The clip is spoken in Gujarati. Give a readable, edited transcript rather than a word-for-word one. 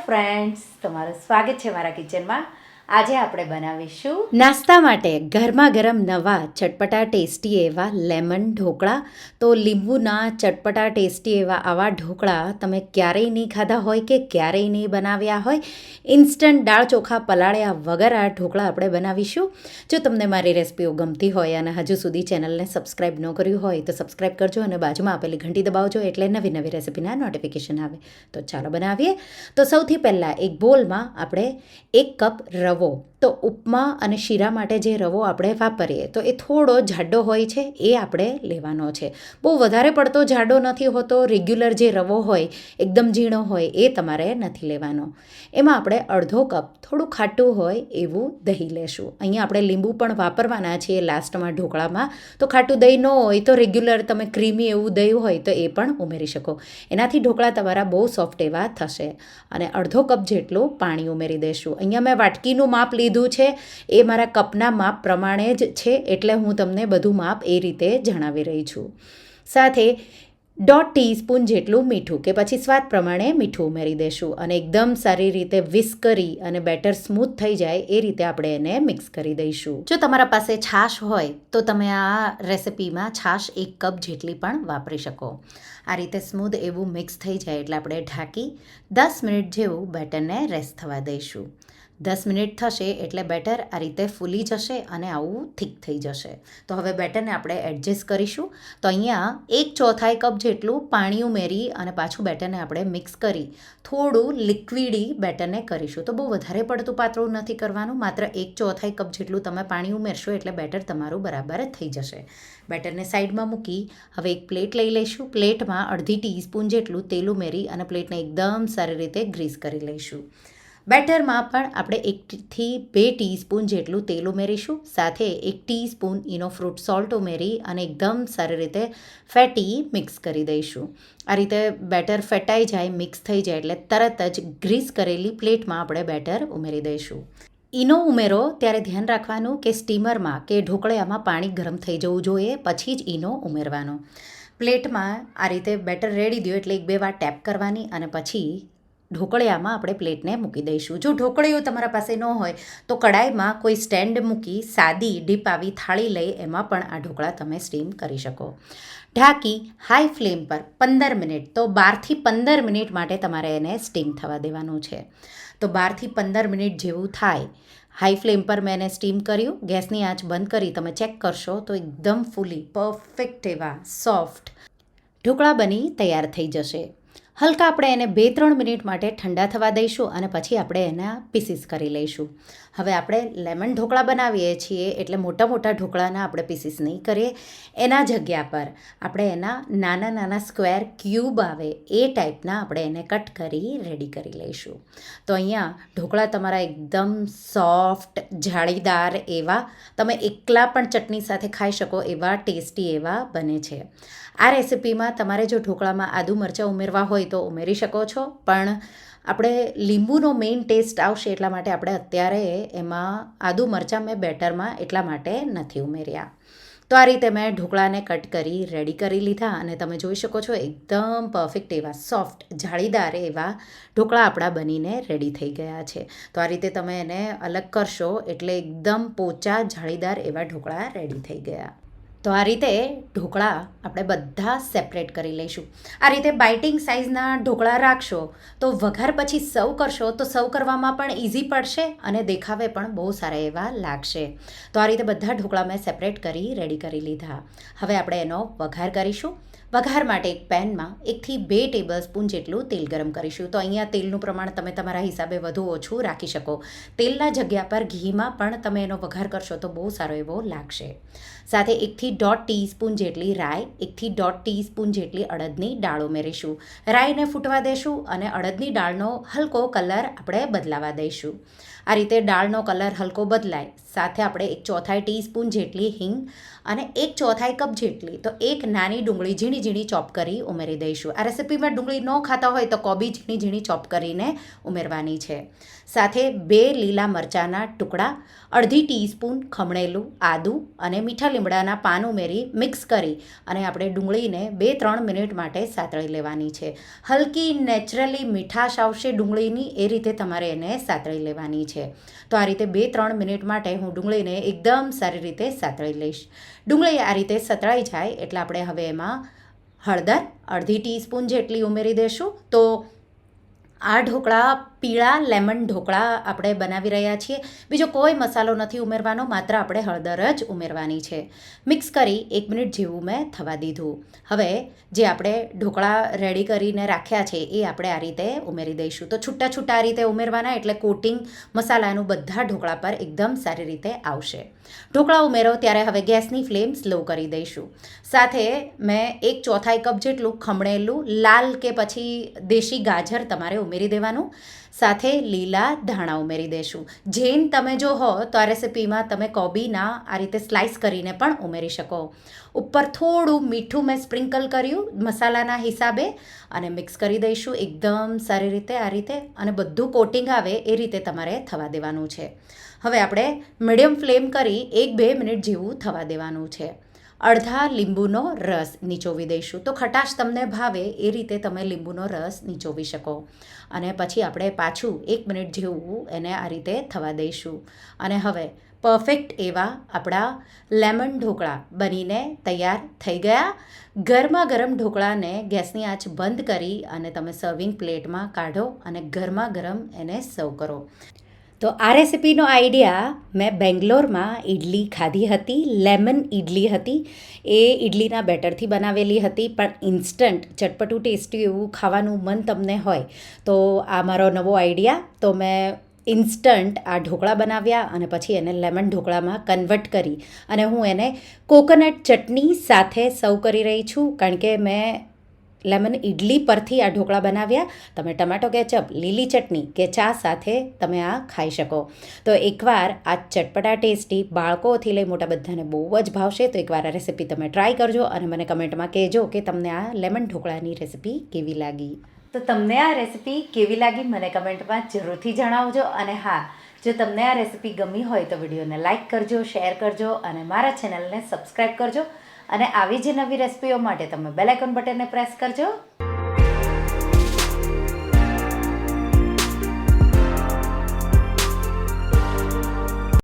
ફ્રેન્ડ્સ, તમારું સ્વાગત છે મારા કિચનમાં. આજે આપણે બનાવીશું નાસ્તા માટે ગરમા ગરમ નવા ચટપટા ટેસ્ટી એવા લેમન ઢોકળા. તો લીંબુના ચટપટા ટેસ્ટી એવા આવા ઢોકળા તમે ક્યારેય નહીં ખાધા હોય કે ક્યારેય નહીં બનાવ્યા હોય. ઇન્સ્ટન્ટ દાળ ચોખા પલાળ્યા વગર આ ઢોકળા આપણે બનાવીશું. જો તમને મારી રેસિપીઓ ગમતી હોય અને હજુ સુધી ચેનલને સબસ્ક્રાઈબ ન કર્યું હોય તો સબસ્ક્રાઈબ કરજો અને બાજુમાં આપેલી ઘંટી દબાવજો એટલે નવી નવી રેસિપીના નોટિફિકેશન આવે. તો ચાલો બનાવીએ. તો સૌથી પહેલાં એક બોલમાં આપણે 1 કપ રવો, તો ઉપમા અને શીરા માટે જે રવો આપણે વાપરીએ તો એ થોડો જાડો હોય છે, એ આપણે લેવાનો છે. બહુ વધારે પડતો જાડો નથી હોતો. રેગ્યુલર જે રવો હોય એકદમ ઝીણો હોય એ તમારે નથી લેવાનો. એમાં આપણે અડધો કપ થોડું ખાટું હોય એવું દહીં લેશું. અહીંયા આપણે લીંબુ પણ વાપરવાના છીએ લાસ્ટમાં ઢોકળામાં. તો ખાટું દહીં ન હોય તો રેગ્યુલર તમે ક્રીમી એવું દહીં હોય તો એ પણ ઉમેરી શકો. એનાથી ઢોકળા તમારા બહુ સોફ્ટ એવા થશે. અને અડધો કપ જેટલું પાણી ઉમેરી દઈશું. અહીંયા મેં વાટકીનું માપ લીધું છે, એ મારા કપના માપ પ્રમાણે જ છે, એટલે હું તમને બધું માપ એ રીતે જણાવી રહી છું. સાથે 1.5 ટીસ્પૂન જેટલું મીઠું કે પછી સ્વાદ પ્રમાણે મીઠું ઉમેરી દઈશું અને એકદમ સારી રીતે વિસ્ક કરી અને બેટર સ્મૂથ થઈ જાય એ રીતે આપણે એને મિક્સ કરી દઈશું. જો તમારા પાસે છાશ હોય તો તમે આ રેસિપીમાં છાશ 1 કપ જેટલી પણ વાપરી શકો. આ રીતે સ્મૂથ એવું મિક્સ થઈ જાય એટલે આપણે ઢાંકી 10 મિનિટ જેવું બેટરને રેસ્ટ થવા દઈશું. 10 મિનિટ થશે એટલે બેટર આ રીતે ફૂલી જશે અને આવું થીક થઈ જશે. તો હવે બેટરને આપણે એડજસ્ટ કરીશું. તો અહીંયા 1/4 કપ જેટલું પાણી ઉમેરી અને પાછું બેટરને આપણે મિક્સ કરી થોડું લિક્વિડી બેટરને કરીશું. તો બહુ વધારે પડતું પાતળું નથી કરવાનું, માત્ર 1/4 કપ જેટલું તમે પાણી ઉમેરશો એટલે બેટર તમારું બરાબર થઈ જશે. બેટરને સાઈડમાં મૂકી હવે એક પ્લેટ લઈ લઈશું. પ્લેટમાં 1/2 ટીસ્પૂન જેટલું તેલ ઉમેરી અને પ્લેટને એકદમ સારી રીતે ગ્રીસ કરી લઈશું. બેટરમાં પણ આપણે 1 થી 2 ટીસ્પૂન જેટલું તેલ ઉમેરીશું. સાથે 1 ટીસ્પૂન ઇનો ફ્રૂટ સોલ્ટ ઉમેરી અને એકદમ સારી રીતે ફેટી મિક્સ કરી દઈશું. આ રીતે બેટર ફેટાઈ જાય, મિક્સ થઈ જાય એટલે તરત જ ગ્રીસ કરેલી પ્લેટમાં આપણે બેટર ઉમેરી દઈશું. ઈનો ઉમેરો ત્યારે ધ્યાન રાખવાનું કે સ્ટીમરમાં કે ઢોકળિયામાં પાણી ગરમ થઈ જવું જોઈએ, પછી જ ઈનો ઉમેરવાનો. પ્લેટમાં આ રીતે બેટર રેડી દો એટલે 1-2 વાર ટેપ કરવાની અને પછી ઢોકળિયામાં આપણે પ્લેટને મૂકી દઈશું. જો ઢોકળીઓ તમારા પાસે ન હોય તો કડાઈમાં કોઈ સ્ટેન્ડ મૂકી સાદી ડીપ આવી થાળી લઈ એમાં પણ આ ઢોકળા તમે સ્ટીમ કરી શકો. ઢાંકી હાઈ ફ્લેમ પર 15 મિનિટ, તો 12 થી 15 મિનિટ માટે તમારે એને સ્ટીમ થવા દેવાનું છે. તો 12 થી 15 મિનિટ જેવું થાય, હાઈ ફ્લેમ પર મેં એને સ્ટીમ કર્યું. ગેસની આંચ બંધ કરી તમે ચેક કરશો તો એકદમ ફૂલી પરફેક્ટ એવા સોફ્ટ ઢોકળા બની તૈયાર થઈ જશે. હલકા આપણે એને 2-3 મિનિટ માટે ઠંડા થવા દઈશું અને પછી આપણે એના પીસીસ કરી લઈશું. હવે આપણે લેમન ઢોકળા બનાવીએ છીએ એટલે મોટા મોટા ઢોકળાના આપણે પીસીસ નહીં કરીએ. એના જગ્યા પર આપણે એના નાના નાના સ્ક્વેર ક્યુબ આવે એ ટાઈપના આપણે એને કટ કરી રેડી કરી લઈશું. તો અહીંયા ઢોકળા તમારા એકદમ સોફ્ટ જાળીદાર એવા, તમે એકલા પણ ચટણી સાથે ખાઈ શકો એવા ટેસ્ટી એવા બને છે. આ રેસિપીમાં તમારે જો ઢોકળામાં આદુ મરચાં ઉમેરવા હોય તો ઉમેરી શકો છો, પણ આપણે લીંબુનો મેઇન ટેસ્ટ આવશે એટલા માટે આપણે અત્યારે એમાં આદુ મરચાં મેં બેટરમાં એટલા માટે નથી ઉમેર્યા. તો આ રીતે મેં ઢોકળાને કટ કરી રેડી કરી લીધા અને તમે જોઈ શકો છો એકદમ પરફેક્ટ એવા સોફ્ટ જાળીદાર એવા ઢોકળા આપણા બનીને રેડી થઈ ગયા છે. તો આ રીતે તમે એને અલગ કરશો એટલે એકદમ પોચા જાળીદાર એવા ઢોકળા રેડી થઈ ગયા. તો આ રીતે ઢોકળા આપણે બધા સેપરેટ કરી લઈશું. આ રીતે બાઇટિંગ સાઇઝના ઢોકળા રાખશો તો વઘાર પછી સર્વ કરશો તો સર્વ કરવામાં પણ ઇઝી પડશે અને દેખાવે પણ બહુ સારા એવા લાગશે. તો આ રીતે બધા ઢોકળા મેં સેપરેટ કરી રેડી કરી લીધા. હવે આપણે એનો વઘાર કરીશું. વઘાર માટે એક પેનમાં 1 થી 2 ટેબલસ્પૂન જેટલું તેલ ગરમ કરીશું. તો અહીંયા તેલનું પ્રમાણ તમે તમારા હિસાબે વધુ ઓછું રાખી શકો. તેલના જગ્યા પર ઘીમાં પણ તમે એનો વઘાર કરશો તો બહુ સારો એવો લાગશે. સાથે 1 થી 1.5 ટીસ્પૂન જેટલી રાઈ, 1 થી 1.5 ટીસ્પૂન જેટલી અડદની દાળ ઉમેરીશું. રાઈને ફૂટવા દેશું અને અડદની દાળનો હલકો કલર આપણે બદલાવા દઈશું. આ રીતે દાળનો કલર હલકો બદલાય સાથે આપણે 1/4 ટીસ્પૂન જેટલી હિંગ અને 1/4 કપ જેટલી, તો એક નાની ડુંગળી ઝીણી ઝીણી ઝીણી ચોપ કરી ઉમેરી દઈશું. આ રેસિપીમાં ડુંગળી ન ખાતા હોય તો કોબી ઝીણી ઝીણી ચોપ કરીને ઉમેરવાની છે. સાથે 2 લીલા મરચાંના ટુકડા, અડધી ટીસ્પૂન ખમણેલું આદું અને મીઠા લીમડાના પાન ઉમેરી મિક્સ કરી અને આપણે ડુંગળીને 2-3 મિનિટ માટે સાતળી લેવાની છે. હલકી નેચરલી મીઠાશ આવશે ડુંગળીની, એ રીતે તમારે એને સાતળી લેવાની છે. તો આ રીતે 2-3 મિનિટ માટે હું ડુંગળીને એકદમ સારી રીતે સાતળી લઈશ. ડુંગળી આ રીતે સતળાઈ જાય એટલે આપણે હવે એમાં હળદર અડધી ટીસ્પૂન જેટલી ઉમેરી દઈશું. તો આ ઢોકળા પીળા લેમન ઢોકળા આપણે બનાવી રહ્યા છીએ. બીજો કોઈ મસાલો નથી ઉમેરવાનો, માત્ર આપણે હળદર જ ઉમેરવાની છે. મિક્સ કરી 1 મિનિટ જેવું મેં થવા દીધું. હવે જે આપણે ઢોકળા રેડી કરીને રાખ્યા છે એ આપણે આ રીતે ઉમેરી દઈશું. તો છૂટા છૂટા આ રીતે ઉમેરવાના, એટલે કોટિંગ મસાલાનું બધા ઢોકળા પર એકદમ સારી રીતે આવશે. ઢોકળા ઉમેરો ત્યારે હવે ગેસની ફ્લેમ સ્લો કરી દઈશું. સાથે મેં 1/4 કપ જેટલું ખમણેલું લાલ કે પછી દેશી ગાજર તમારે ઉમેરી દેવાનું. સાથે લીલા ધાણા ઉમેરી દઈશું. જૈન તમે જો હો તો આ રેસિપીમાં તમે કોબીના આ રીતે સ્લાઇસ કરીને પણ ઉમેરી શકો. ઉપર થોડું મીઠું મેં સ્પ્રિંકલ કર્યું મસાલાના હિસાબે અને મિક્સ કરી દઈશું એકદમ સારી રીતે આ રીતે, અને બધું કોટિંગ આવે એ રીતે તમારે થવા દેવાનું છે. હવે આપણે મીડિયમ ફ્લેમ કરી 1-2 મિનિટ જેવું થવા દેવાનું છે. અડધા લીંબુનો રસ નીચોવી દઈશું. તો ખટાશ તમને ભાવે એ રીતે તમે લીંબુનો રસ નીચોવી શકો. અને પછી આપણે પાછું 1 મિનિટ જેવું એને આ રીતે થવા દઈશું. અને હવે પરફેક્ટ એવા આપણા લેમન ઢોકળા બનીને તૈયાર થઈ ગયા. ગરમા ગરમ ઢોકળાને ગેસની આંચ બંધ કરી અને તમે સર્વિંગ પ્લેટમાં કાઢો અને ગરમા ગરમ એને સર્વ કરો. તો આ રેસિપીનો આઈડિયા મેં બેંગ્લોરમાં ઇડલી ખાધી હતી, લેમન ઇડલી હતી. એ ઇડલીના બેટરથી બનાવેલી હતી, પણ ઇન્સ્ટન્ટ ચટપટું ટેસ્ટી એવું ખાવાનું મન તમને હોય તો આ મારો નવો આઈડિયા. તો મેં ઇન્સ્ટન્ટ આ ઢોકળા બનાવ્યા અને પછી એને લેમન ઢોકળામાં કન્વર્ટ કરી અને હું એને કોકોનટ ચટણી સાથે સર્વ કરી રહી છું. કારણ કે મેં લેમન ઇડલી પરથી આ ઢોકળા બનાવ્યા. તમે ટમેટો કેચઅપ, લીલી ચટણી કે ચા સાથે તમે આ ખાઈ શકો. તો એકવાર આ ચટપટા ટેસ્ટી બાળકોથી લઈ મોટા બધાને બહુ જ ભાવશે. તો એકવાર આ રેસિપી તમે ટ્રાય કરજો અને મને કમેન્ટમાં કહેજો કે તમને આ લેમન ઢોકળાની રેસિપી કેવી લાગી. તો તમને આ રેસિપી કેવી લાગી મને કમેન્ટમાં જરૂરથી જણાવજો. અને હા, જો તમને આ રેસિપી ગમી હોય તો વિડીયોને લાઇક કરજો, શેર કરજો અને મારા ચેનલને સબસ્ક્રાઈબ કરજો. અને આવી જ નવી રેસિપીઓ માટે તમે બેલ આઇકોન બટનને પ્રેસ કરજો.